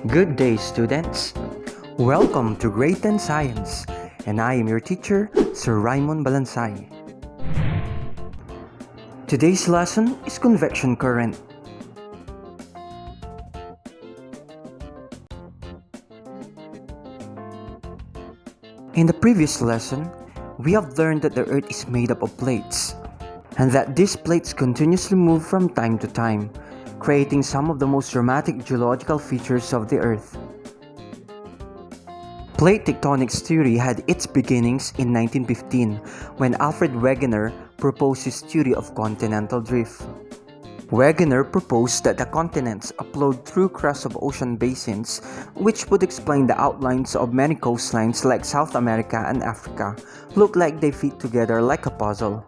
Good day, students. Welcome to Grade 10 Science, and I am your teacher, Sir Raymond Balansay. Today's lesson is convection current. In the previous lesson, we have learned that the Earth is made up of plates, and that these plates continuously move from time to time, creating some of the most dramatic geological features of the Earth. Plate tectonics theory had its beginnings in 1915 when Alfred Wegener proposed his theory of continental drift. Wegener proposed that the continents upload through crests of ocean basins, which would explain the outlines of many coastlines like South America and Africa look like they fit together like a puzzle.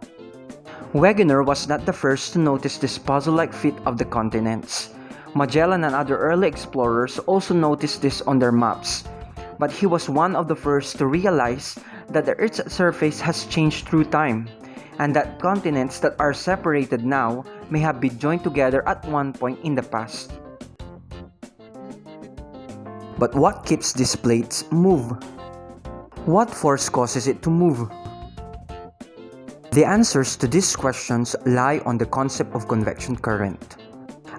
Wegener was not the first to notice this puzzle-like fit of the continents. Magellan and other early explorers also noticed this on their maps, but he was one of the first to realize that the Earth's surface has changed through time, and that continents that are separated now may have been joined together at one point in the past. But what keeps these plates move? What force causes it to move? The answers to these questions lie on the concept of convection current.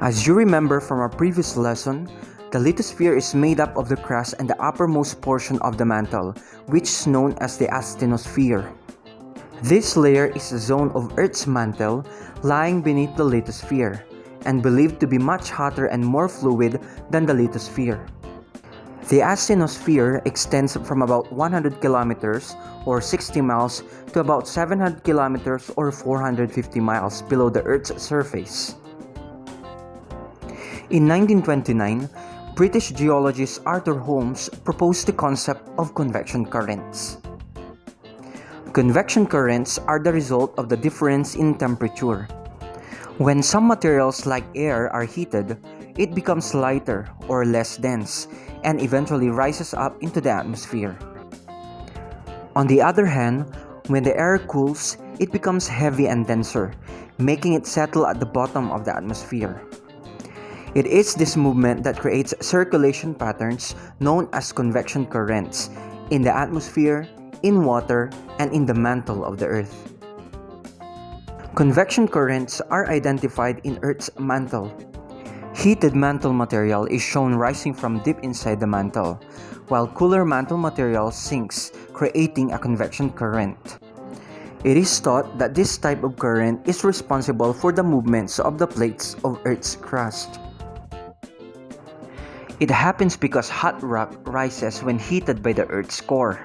As you remember from our previous lesson, the lithosphere is made up of the crust and the uppermost portion of the mantle, which is known as the asthenosphere. This layer is a zone of Earth's mantle lying beneath the lithosphere, and believed to be much hotter and more fluid than the lithosphere. The asthenosphere extends from about 100 kilometers or 60 miles to about 700 kilometers or 450 miles below the Earth's surface. In 1929, British geologist Arthur Holmes proposed the concept of convection currents. Convection currents are the result of the difference in temperature. When some materials like air are heated, it becomes lighter or less dense and eventually rises up into the atmosphere. On the other hand, when the air cools, it becomes heavy and denser, making it settle at the bottom of the atmosphere. It is this movement that creates circulation patterns known as convection currents in the atmosphere, in water, and in the mantle of the Earth. Convection currents are identified in Earth's mantle. Heated mantle material is shown rising from deep inside the mantle, while cooler mantle material sinks, creating a convection current. It is thought that this type of current is responsible for the movements of the plates of Earth's crust. It happens because hot rock rises when heated by the Earth's core.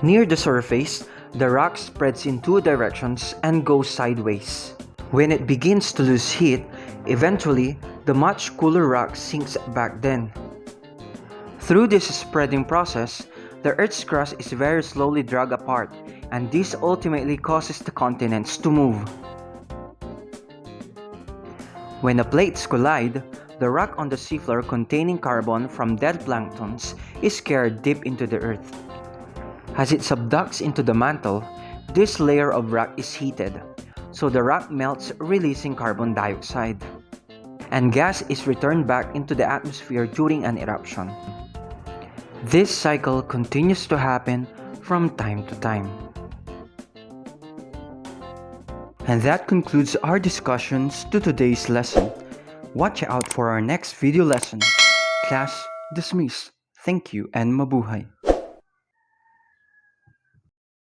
Near the surface, the rock spreads in two directions and goes sideways. When it begins to lose heat, eventually, the much cooler rock sinks back then. Through this spreading process, the Earth's crust is very slowly dragged apart, and this ultimately causes the continents to move. When the plates collide, the rock on the seafloor containing carbon from dead planktons is carried deep into the Earth. As it subducts into the mantle, this layer of rock is heated, so the rock melts, releasing carbon dioxide, and gas is returned back into the atmosphere during an eruption. This cycle continues to happen from time to time. And that concludes our discussions to today's lesson. Watch out for our next video lesson. Class dismissed. Thank you and mabuhay.